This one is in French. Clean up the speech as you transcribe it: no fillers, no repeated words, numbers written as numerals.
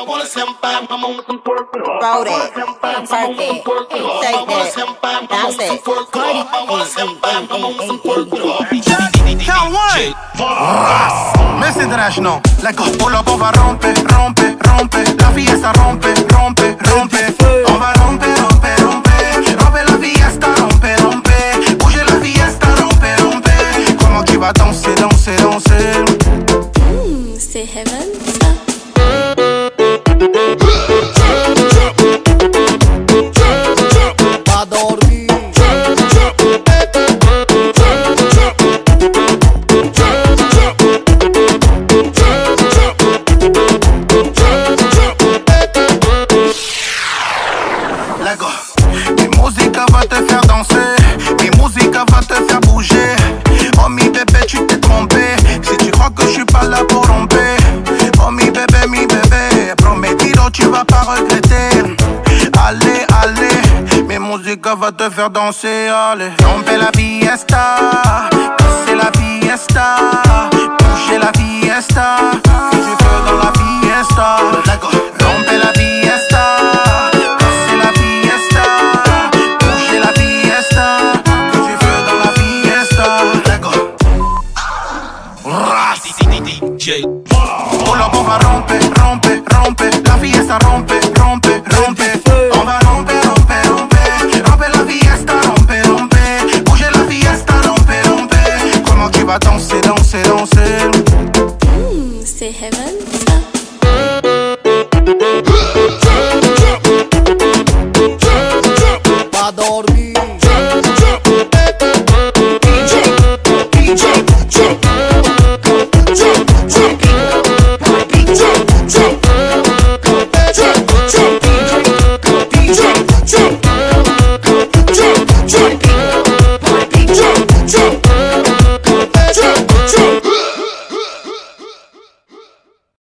Roll that, twerk it, shake that, bounce it. Count one. Miss International. Let go, pull up, on va romper, romper, romper. La fiesta rompe, rompe, rompe. On va romper, romper, romper. Romper la fiesta, romper, romper. Bouger la fiesta, romper, romper. Comment tu vas danser, danser, danser? C'est heaven. Va te faire danser, allez. Romper la fiesta, c'est la fiesta. Bouger la fiesta, que tu veux dans la fiesta. Romper la fiesta, c'est la fiesta. Bouger la fiesta, que tu veux dans la fiesta. DJ. Oh là, on va romper, romper, romper. La fiesta rompe.